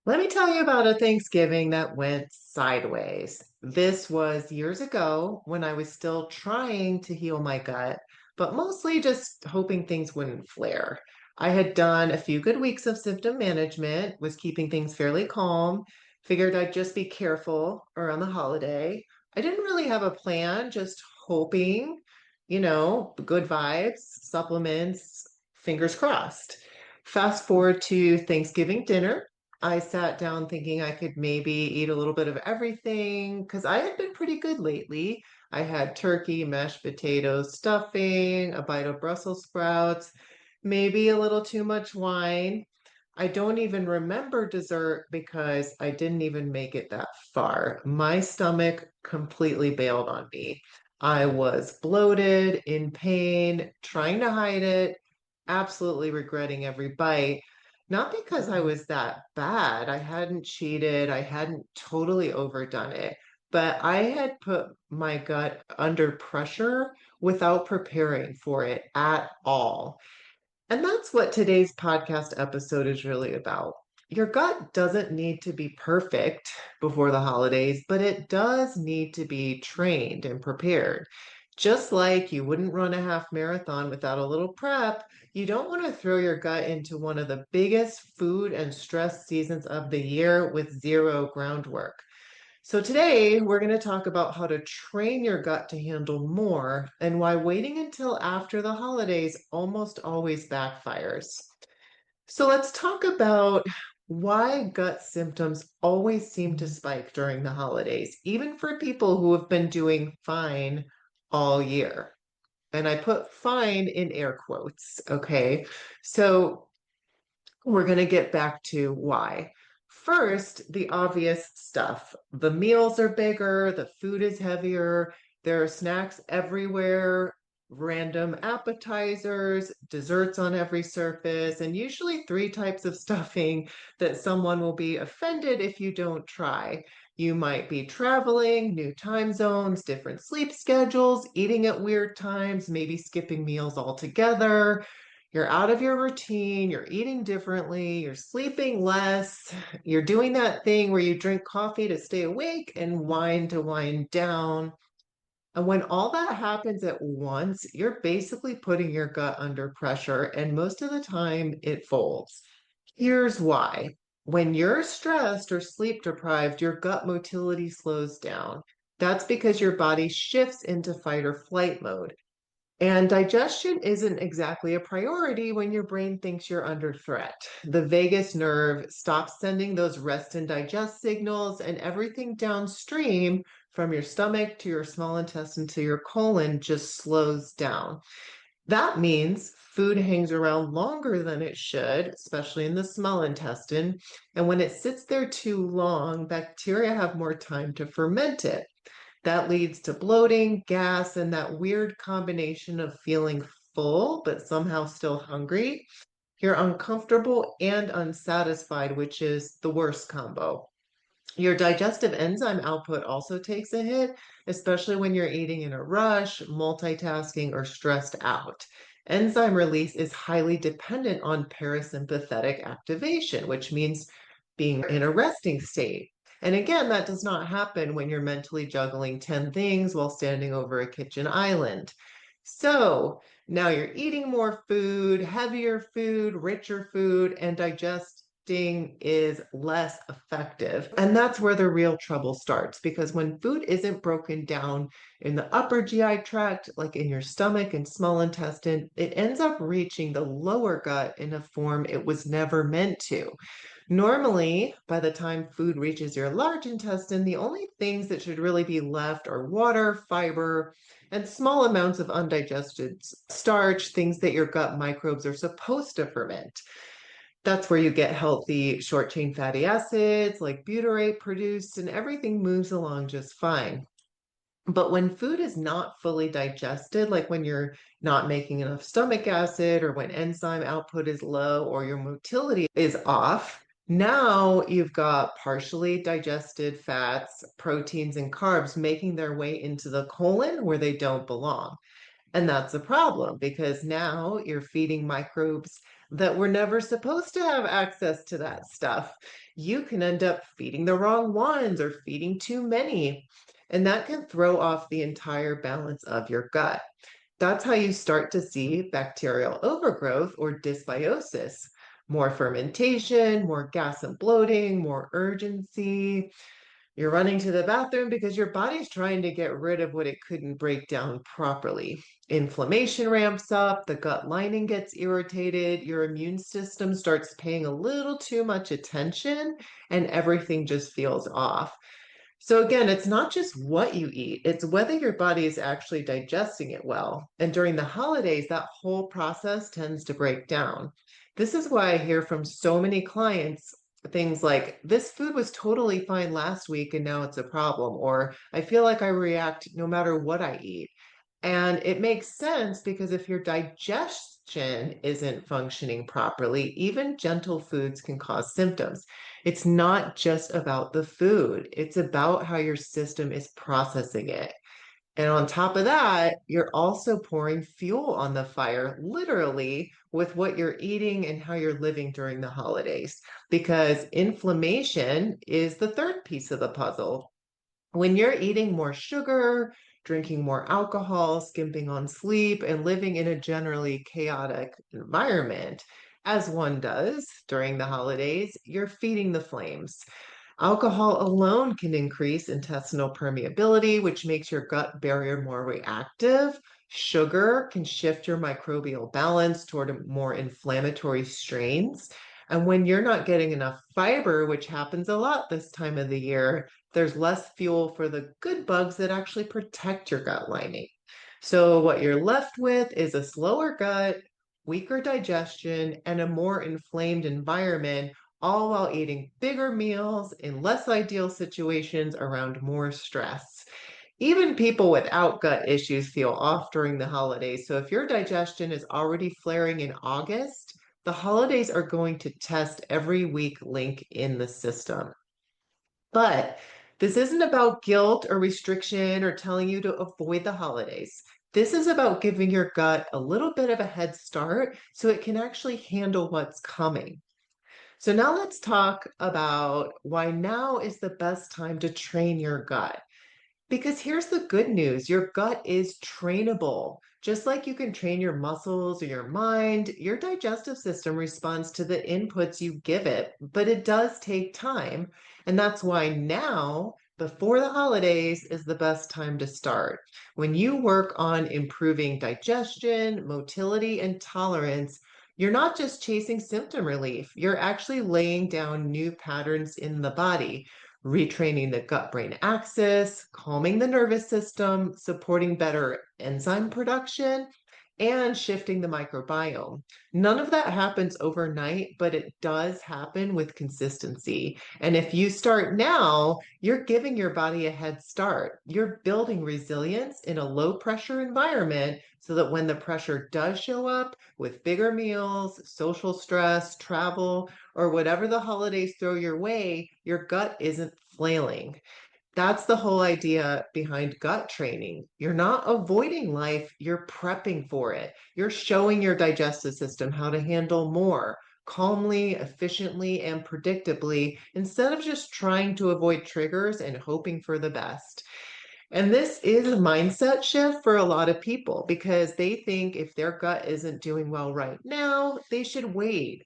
Let me tell you about a Thanksgiving that went sideways. This was years ago when I was still trying to heal my gut, but mostly just hoping things wouldn't flare. I had done a few good weeks of symptom management, was keeping things fairly calm, figured I'd just be careful around the holiday. I didn't really have a plan, just hoping, good vibes, supplements, fingers crossed. Fast forward to Thanksgiving dinner. I sat down thinking I could maybe eat a little bit of everything because I had been pretty good lately. I had turkey, mashed potatoes, stuffing, a bite of Brussels sprouts, maybe a little too much wine. I don't even remember dessert because I didn't even make it that far. My stomach completely bailed on me. I was bloated, in pain, trying to hide it, absolutely regretting every bite. Not because I was that bad. I hadn't cheated. I hadn't totally overdone it. But I had put my gut under pressure without preparing for it at all. And that's what today's podcast episode is really about. Your gut doesn't need to be perfect before the holidays, but it does need to be trained and prepared. Just like you wouldn't run a half marathon without a little prep, you don't want to throw your gut into one of the biggest food and stress seasons of the year with zero groundwork. So, today we're going to talk about how to train your gut to handle more and why waiting until after the holidays almost always backfires. So, let's talk about why gut symptoms always seem to spike during the holidays, even for people who have been doing fine all year. And I put fine in air quotes, okay? So, we're going to get back to why. First, the obvious stuff. The meals are bigger, the food is heavier, there are snacks everywhere, random appetizers, desserts on every surface, and usually three types of stuffing that someone will be offended if you don't try. You might be traveling, new time zones, different sleep schedules, eating at weird times, maybe skipping meals altogether. You're out of your routine, you're eating differently, you're sleeping less, you're doing that thing where you drink coffee to stay awake and wine to wind down. And when all that happens at once, you're basically putting your gut under pressure, and most of the time it folds. Here's why. When you're stressed or sleep deprived, your gut motility slows down. That's because your body shifts into fight or flight mode. And digestion isn't exactly a priority when your brain thinks you're under threat. The vagus nerve stops sending those rest and digest signals, and everything downstream from your stomach to your small intestine to your colon just slows down. That means food hangs around longer than it should, especially in the small intestine. And when it sits there too long, bacteria have more time to ferment it. That leads to bloating, gas, and that weird combination of feeling full but somehow still hungry. You're uncomfortable and unsatisfied, which is the worst combo. Your digestive enzyme output also takes a hit, especially when you're eating in a rush, multitasking, or stressed out. Enzyme release is highly dependent on parasympathetic activation, which means being in a resting state. And again, that does not happen when you're mentally juggling 10 things while standing over a kitchen island. So now you're eating more food, heavier food, richer food, and digesting is less effective. And that's where the real trouble starts because when food isn't broken down in the upper GI tract, like in your stomach and small intestine, it ends up reaching the lower gut in a form it was never meant to. Normally, by the time food reaches your large intestine, the only things that should really be left are water, fiber, and small amounts of undigested starch, things that your gut microbes are supposed to ferment. That's where you get healthy short chain fatty acids like butyrate produced, and everything moves along just fine. But when food is not fully digested, like when you're not making enough stomach acid or when enzyme output is low or your motility is off, now you've got partially digested fats, proteins, and carbs making their way into the colon where they don't belong. And that's a problem because now you're feeding microbes that we're never supposed to have access to that stuff. You can end up feeding the wrong ones or feeding too many, and that can throw off the entire balance of your gut. That's how you start to see bacterial overgrowth or dysbiosis. More fermentation, more gas and bloating, more urgency. You're running to the bathroom because your body's trying to get rid of what it couldn't break down properly. Inflammation ramps up, the gut lining gets irritated, your immune system starts paying a little too much attention, and everything just feels off. So again, it's not just what you eat, it's whether your body is actually digesting it well. And during the holidays, that whole process tends to break down. This is why I hear from so many clients things like, this food was totally fine last week and now it's a problem, or I feel like I react no matter what I eat. And it makes sense because if your digestion isn't functioning properly, even gentle foods can cause symptoms. It's not just about the food, it's about how your system is processing it. And on top of that, you're also pouring fuel on the fire, literally, with what you're eating and how you're living during the holidays, because inflammation is the third piece of the puzzle. When you're eating more sugar, drinking more alcohol, skimping on sleep, and living in a generally chaotic environment, as one does during the holidays, you're feeding the flames. Alcohol alone can increase intestinal permeability, which makes your gut barrier more reactive. Sugar can shift your microbial balance toward more inflammatory strains. And when you're not getting enough fiber, which happens a lot this time of the year, there's less fuel for the good bugs that actually protect your gut lining. So, what you're left with is a slower gut, weaker digestion, and a more inflamed environment, all while eating bigger meals in less ideal situations around more stress. Even people without gut issues feel off during the holidays. So if your digestion is already flaring in August, the holidays are going to test every weak link in the system. But this isn't about guilt or restriction or telling you to avoid the holidays. This is about giving your gut a little bit of a head start so it can actually handle what's coming. So now let's talk about why now is the best time to train your gut. Because here's the good news, your gut is trainable. Just like you can train your muscles or your mind, your digestive system responds to the inputs you give it, but it does take time. And that's why now, before the holidays, is the best time to start. When you work on improving digestion, motility, and tolerance, you're not just chasing symptom relief, you're actually laying down new patterns in the body, retraining the gut brain axis, calming the nervous system, supporting better enzyme production, and shifting the microbiome. None of that happens overnight, but it does happen with consistency. And if you start now, you're giving your body a head start. You're building resilience in a low pressure environment so that when the pressure does show up with bigger meals, social stress, travel, or whatever the holidays throw your way, your gut isn't flailing. That's the whole idea behind gut training. You're not avoiding life, you're prepping for it. You're showing your digestive system how to handle more calmly, efficiently, and predictably instead of just trying to avoid triggers and hoping for the best. And this is a mindset shift for a lot of people because they think if their gut isn't doing well right now, they should wait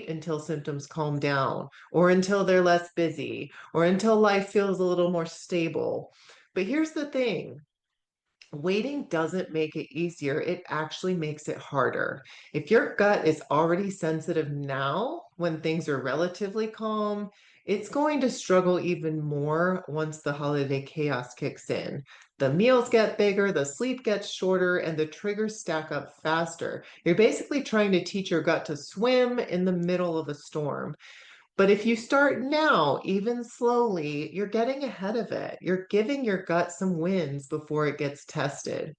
until symptoms calm down, or until they're less busy, or until life feels a little more stable. But here's the thing, waiting doesn't make it easier, it actually makes it harder. If your gut is already sensitive now, when things are relatively calm, it's going to struggle even more once the holiday chaos kicks in. The meals get bigger, the sleep gets shorter, and the triggers stack up faster. You're basically trying to teach your gut to swim in the middle of a storm. But if you start now, even slowly, you're getting ahead of it. You're giving your gut some wins before it gets tested.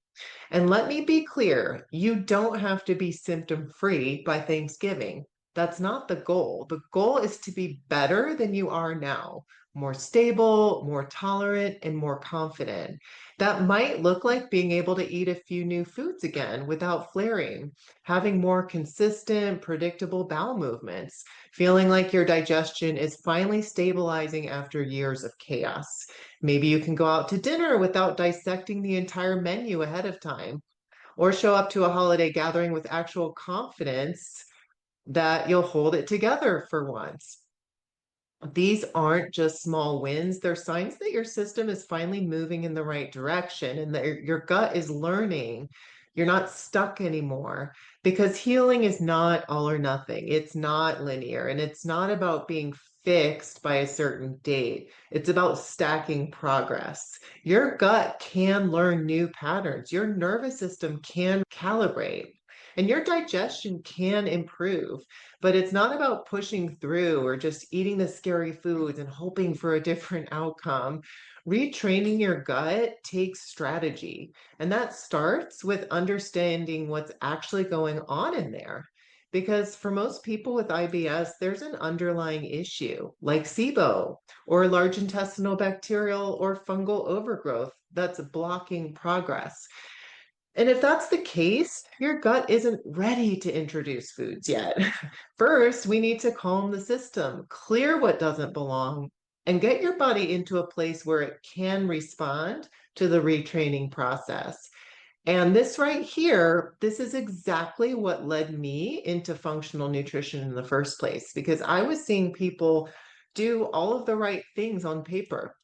And let me be clear, you don't have to be symptom free by Thanksgiving. That's not the goal. The goal is to be better than you are now, more stable, more tolerant, and more confident. That might look like being able to eat a few new foods again without flaring, having more consistent, predictable bowel movements, feeling like your digestion is finally stabilizing after years of chaos. Maybe you can go out to dinner without dissecting the entire menu ahead of time, or show up to a holiday gathering with actual confidence that you'll hold it together for once. These aren't just small wins, they're signs that your system is finally moving in the right direction and that your gut is learning. You're not stuck anymore because healing is not all or nothing. It's not linear and it's not about being fixed by a certain date. It's about stacking progress. Your gut can learn new patterns, your nervous system can calibrate, and your digestion can improve. But it's not about pushing through or just eating the scary foods and hoping for a different outcome. Retraining your gut takes strategy, and that starts with understanding what's actually going on in there. Because for most people with IBS, there's an underlying issue like SIBO or large intestinal bacterial or fungal overgrowth that's blocking progress. And if that's the case, your gut isn't ready to introduce foods yet. First, we need to calm the system, clear what doesn't belong, and get your body into a place where it can respond to the retraining process. And this right here, this is exactly what led me into functional nutrition in the first place, because I was seeing people do all of the right things on paper.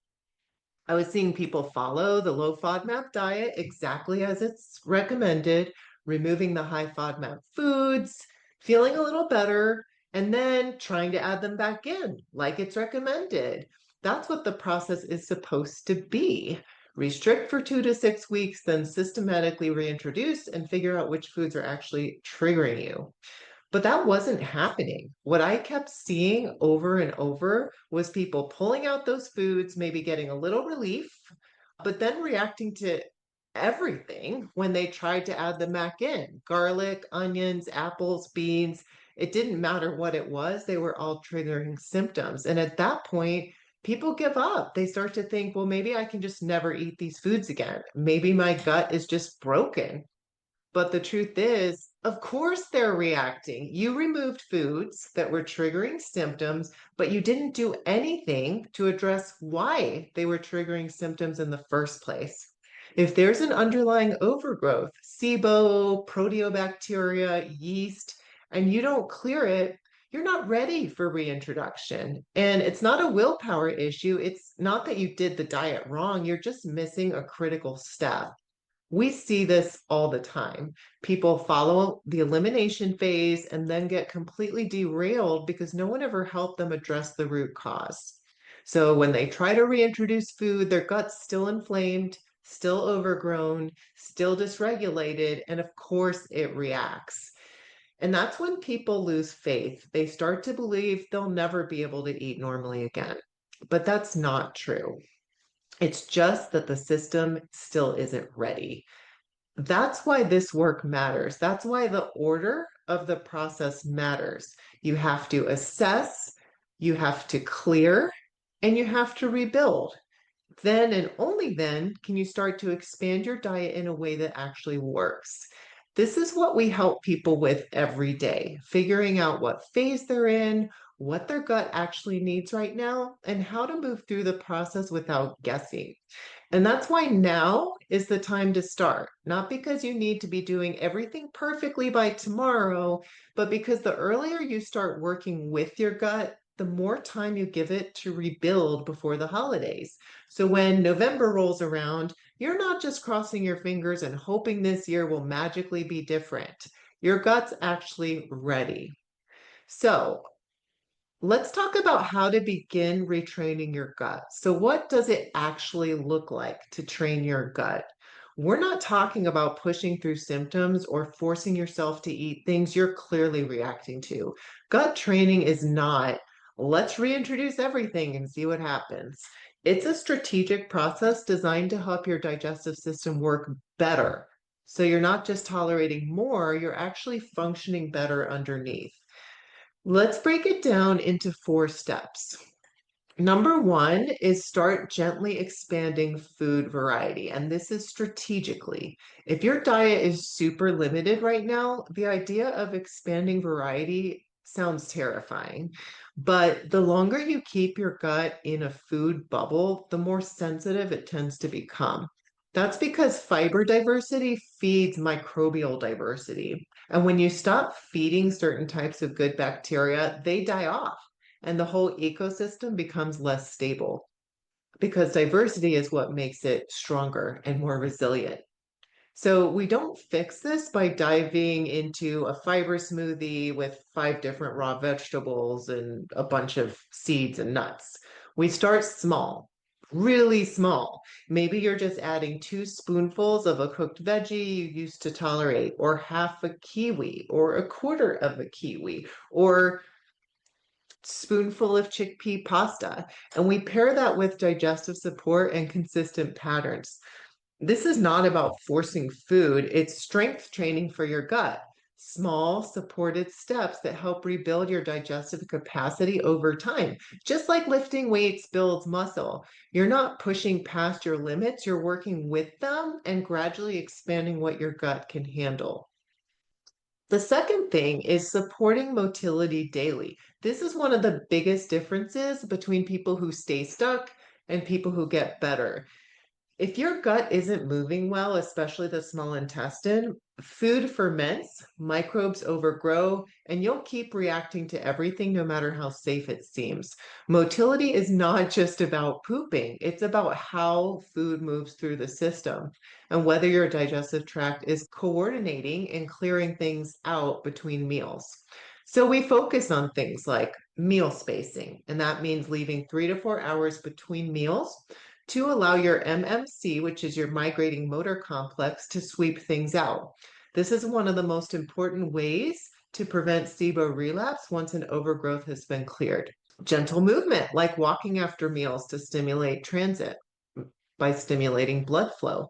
I was seeing people follow the low FODMAP diet exactly as it's recommended, removing the high FODMAP foods, feeling a little better, and then trying to add them back in like it's recommended. That's what the process is supposed to be. Restrict for 2 to 6 weeks, then systematically reintroduce and figure out which foods are actually triggering you. But that wasn't happening. What I kept seeing over and over was people pulling out those foods, maybe getting a little relief, but then reacting to everything when they tried to add them back in. Garlic, onions, apples, beans. It didn't matter what it was, they were all triggering symptoms. And at that point, people give up. They start to think, well, maybe I can just never eat these foods again. Maybe my gut is just broken. But the truth is, of course, they're reacting. You removed foods that were triggering symptoms, but you didn't do anything to address why they were triggering symptoms in the first place. If there's an underlying overgrowth, SIBO, proteobacteria, yeast, and you don't clear it, you're not ready for reintroduction. And it's not a willpower issue. It's not that you did the diet wrong. You're just missing a critical step. We see this all the time. People follow the elimination phase and then get completely derailed because no one ever helped them address the root cause. So when they try to reintroduce food, their gut's still inflamed, still overgrown, still dysregulated, and of course it reacts. And that's when people lose faith. They start to believe they'll never be able to eat normally again. But that's not true. It's just that the system still isn't ready. That's why this work matters. That's why the order of the process matters. You have to assess, you have to clear, and you have to rebuild. Then and only then can you start to expand your diet in a way that actually works. This is what we help people with every day, figuring out what phase they're in, what their gut actually needs right now, and how to move through the process without guessing. And that's why now is the time to start, not because you need to be doing everything perfectly by tomorrow, but because the earlier you start working with your gut, the more time you give it to rebuild before the holidays. So when November rolls around, you're not just crossing your fingers and hoping this year will magically be different. Your gut's actually ready. So let's talk about how to begin retraining your gut. So, what does it actually look like to train your gut? We're not talking about pushing through symptoms or forcing yourself to eat things you're clearly reacting to. Gut training is not, let's reintroduce everything and see what happens. It's a strategic process designed to help your digestive system work better. So, you're not just tolerating more, you're actually functioning better underneath. Let's break it down into 4 steps. Number one is start gently expanding food variety, and this is strategically. If your diet is super limited right now, the idea of expanding variety sounds terrifying. But the longer you keep your gut in a food bubble, the more sensitive it tends to become. That's because fiber diversity feeds microbial diversity. And when you stop feeding certain types of good bacteria, they die off and the whole ecosystem becomes less stable because diversity is what makes it stronger and more resilient. So we don't fix this by diving into a fiber smoothie with 5 different raw vegetables and a bunch of seeds and nuts. We start small, really small. Maybe you're just adding 2 spoonfuls of a cooked veggie you used to tolerate, or half a kiwi, or a quarter of a kiwi, or spoonful of chickpea pasta. And we pair that with digestive support and consistent patterns. This is not about forcing food, it's strength training for your gut. Small, supported steps that help rebuild your digestive capacity over time. Just like lifting weights builds muscle, you're not pushing past your limits, you're working with them and gradually expanding what your gut can handle. The second thing is supporting motility daily. This is one of the biggest differences between people who stay stuck and people who get better. If your gut isn't moving well, especially the small intestine, food ferments, microbes overgrow, and you'll keep reacting to everything no matter how safe it seems. Motility is not just about pooping, it's about how food moves through the system and whether your digestive tract is coordinating and clearing things out between meals. So we focus on things like meal spacing, and that means leaving 3 to 4 hours between meals to allow your MMC, which is your migrating motor complex, to sweep things out. This is one of the most important ways to prevent SIBO relapse once an overgrowth has been cleared. Gentle movement, like walking after meals to stimulate transit by stimulating blood flow.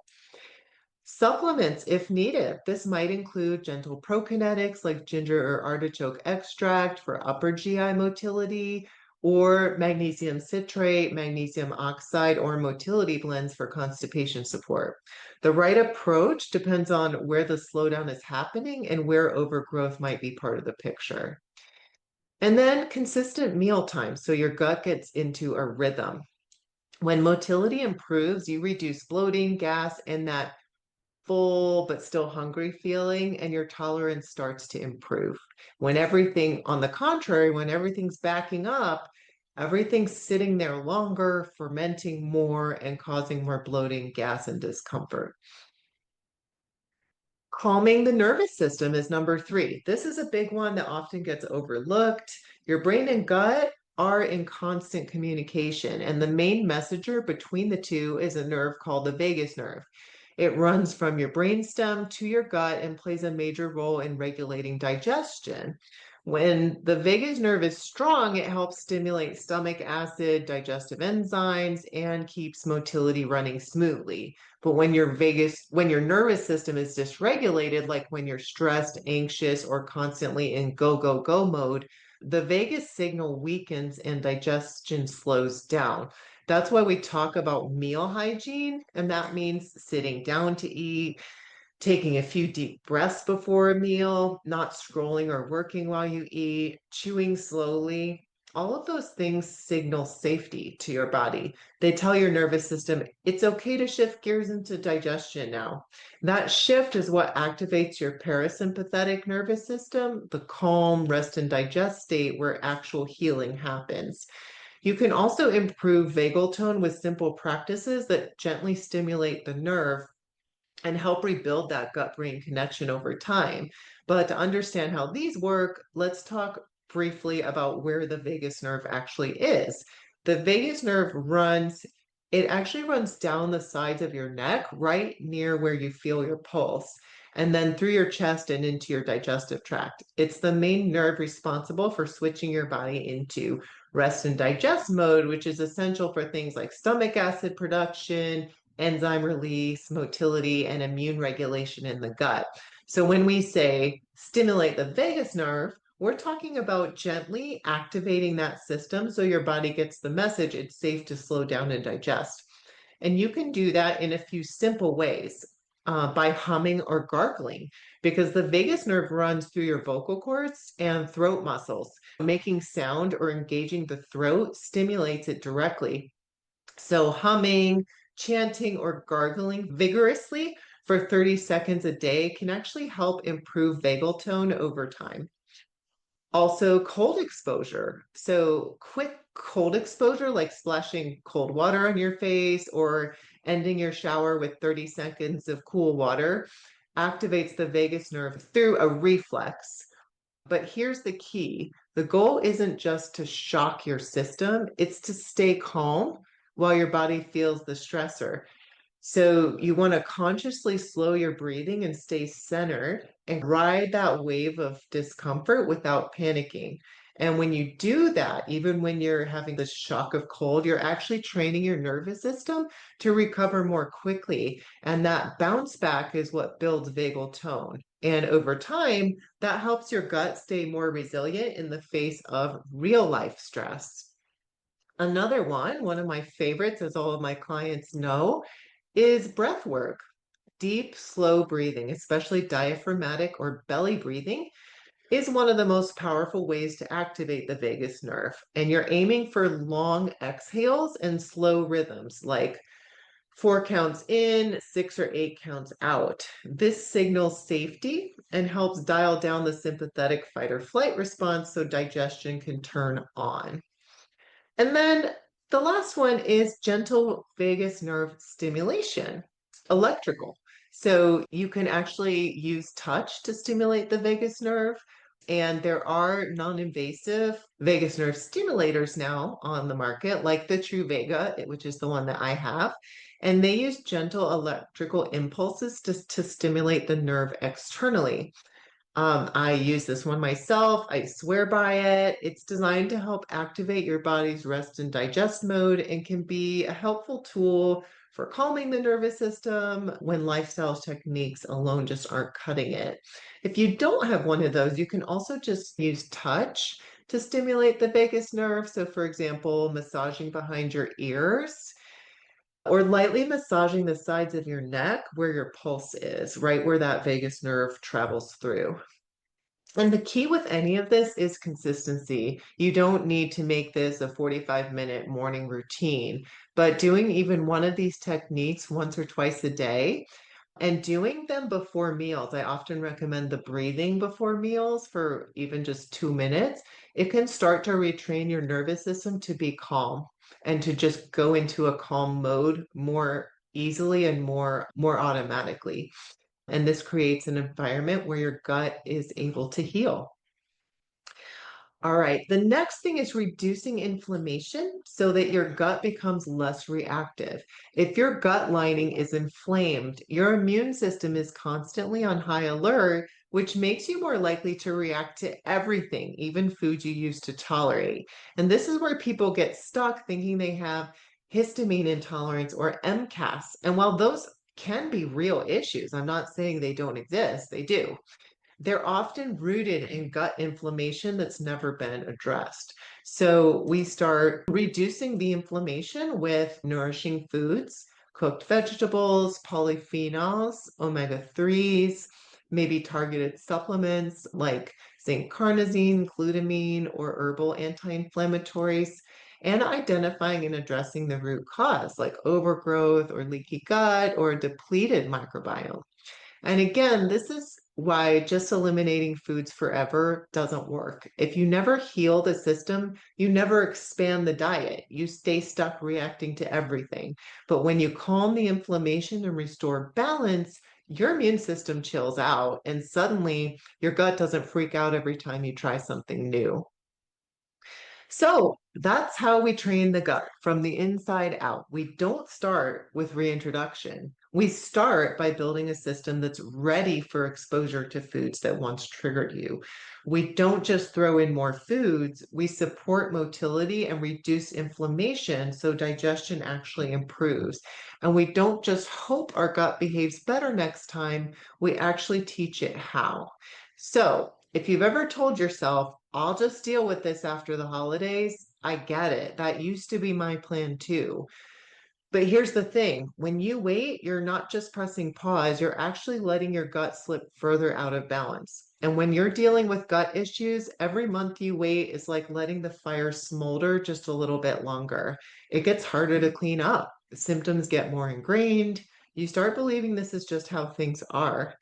Supplements, if needed. This might include gentle prokinetics like ginger or artichoke extract for upper GI motility, or magnesium citrate, magnesium oxide, or motility blends for constipation support. The right approach depends on where the slowdown is happening and where overgrowth might be part of the picture. And then consistent meal time, so your gut gets into a rhythm. When motility improves, you reduce bloating, gas, and that full but still hungry feeling, and your tolerance starts to improve. On the contrary, when everything's backing up, everything's sitting there longer, fermenting more, and causing more bloating, gas, and discomfort. Calming the nervous system is number 3. This is a big one that often gets overlooked. Your brain and gut are in constant communication, and the main messenger between the two is a nerve called the vagus nerve. It runs from your brainstem to your gut and plays a major role in regulating digestion. When the vagus nerve is strong, it helps stimulate stomach acid, digestive enzymes, and keeps motility running smoothly. But when your nervous system is dysregulated, like when you're stressed, anxious, or constantly in go, go, go mode, the vagus signal weakens and digestion slows down. That's why we talk about meal hygiene, and that means sitting down to eat, taking a few deep breaths before a meal, not scrolling or working while you eat, chewing slowly. All of those things signal safety to your body. They tell your nervous system it's okay to shift gears into digestion now. That shift is what activates your parasympathetic nervous system, the calm, rest, and digest state where actual healing happens. You can also improve vagal tone with simple practices that gently stimulate the nerve and help rebuild that gut brain connection over time. But to understand how these work, let's talk briefly about where the vagus nerve actually is. The vagus nerve it actually runs down the sides of your neck, right near where you feel your pulse, and then through your chest and into your digestive tract. It's the main nerve responsible for switching your body into rest and digest mode, which is essential for things like stomach acid production, enzyme release, motility, and immune regulation in the gut. So when we say stimulate the vagus nerve, We're talking about gently activating that system so your body gets the message it's safe to slow down and digest. And you can do that in a few simple ways by humming or gargling, because the vagus nerve runs through your vocal cords and throat muscles. Making sound or engaging the throat stimulates it directly. So, humming, chanting, or gargling vigorously for 30 seconds a day can actually help improve vagal tone over time. Also, cold exposure. So, quick cold exposure, like splashing cold water on your face or ending your shower with 30 seconds of cool water, activates the vagus nerve through a reflex. But here's the key: the goal isn't just to shock your system, it's to stay calm while your body feels the stressor. So you want to consciously slow your breathing and stay centered and ride that wave of discomfort without panicking. And when you do that, even when you're having this shock of cold, you're actually training your nervous system to recover more quickly. And that bounce back is what builds vagal tone. And over time, that helps your gut stay more resilient in the face of real life stress. Another one of my favorites, as all of my clients know, is breath work. Deep, slow breathing, especially diaphragmatic or belly breathing, is one of the most powerful ways to activate the vagus nerve. And you're aiming for long exhales and slow rhythms, like 4 counts in, 6 or 8 counts out. This signals safety and helps dial down the sympathetic fight or flight response so digestion can turn on. And then the last one is gentle vagus nerve stimulation, electrical. So you can actually use touch to stimulate the vagus nerve. And there are non-invasive vagus nerve stimulators now on the market, like the Truvaga, which is the one that I have. And they use gentle electrical impulses to stimulate the nerve externally. I use this one myself. I swear by it. It's designed to help activate your body's rest and digest mode and can be a helpful tool for calming the nervous system when lifestyle techniques alone just aren't cutting it. If you don't have one of those, you can also just use touch to stimulate the vagus nerve. So, for example, massaging behind your ears or lightly massaging the sides of your neck where your pulse is, right where that vagus nerve travels through. And the key with any of this is consistency. You don't need to make this a 45-minute morning routine, but doing even one of these techniques once or twice a day and doing them before meals. I often recommend the breathing before meals for even just 2 minutes. It can start to retrain your nervous system to be calm and to just go into a calm mode more easily and more automatically. And this creates an environment where your gut is able to heal. All right. The next thing is reducing inflammation so that your gut becomes less reactive. If your gut lining is inflamed, your immune system is constantly on high alert, which makes you more likely to react to everything, even foods you used to tolerate. And this is where people get stuck thinking they have histamine intolerance or MCAS. And while those can be real issues, I'm not saying they don't exist, they do. They're often rooted in gut inflammation that's never been addressed. So we start reducing the inflammation with nourishing foods, cooked vegetables, polyphenols, omega-3s, maybe targeted supplements like zinc carnosine, glutamine, or herbal anti-inflammatories, and identifying and addressing the root cause like overgrowth or leaky gut or depleted microbiome. And again, this is why just eliminating foods forever doesn't work. If you never heal the system, you never expand the diet. You stay stuck reacting to everything. But when you calm the inflammation and restore balance, your immune system chills out, and suddenly your gut doesn't freak out every time you try something new. So that's how we train the gut from the inside out. We don't start with reintroduction. We start by building a system that's ready for exposure to foods that once triggered you. We don't just throw in more foods, we support motility and reduce inflammation so digestion actually improves. And we don't just hope our gut behaves better next time, we actually teach it how. So, If you've ever told yourself, I'll just deal with this after the holidays, I get it. That used to be my plan too. But here's the thing, when you wait, you're not just pressing pause, you're actually letting your gut slip further out of balance. And when you're dealing with gut issues, every month you wait is like letting the fire smolder just a little bit longer. It gets harder to clean up. The symptoms get more ingrained. You start believing this is just how things are,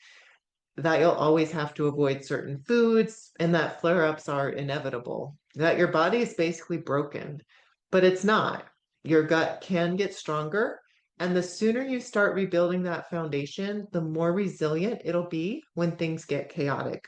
that you'll always have to avoid certain foods, and that flare ups are inevitable, that your body is basically broken. But it's not. Your gut can get stronger. And the sooner you start rebuilding that foundation, the more resilient it'll be when things get chaotic.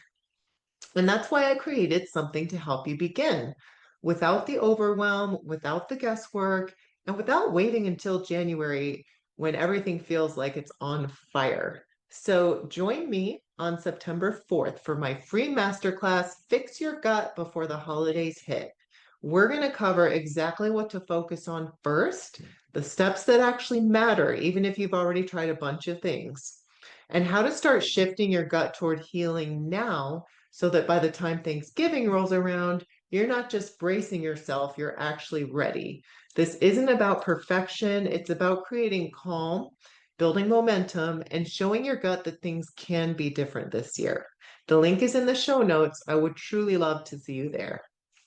And that's why I created something to help you begin without the overwhelm, without the guesswork, and without waiting until January when everything feels like it's on fire. So join me on September 4th for my free masterclass, Fix Your Gut Before the Holidays Hit. We're going to cover exactly what to focus on first, the steps that actually matter, even if you've already tried a bunch of things, and how to start shifting your gut toward healing now so that by the time Thanksgiving rolls around, you're not just bracing yourself, you're actually ready. This isn't about perfection, it's about creating calm, building momentum, and showing your gut that things can be different this year. The link is in the show notes. I would truly love to see you there.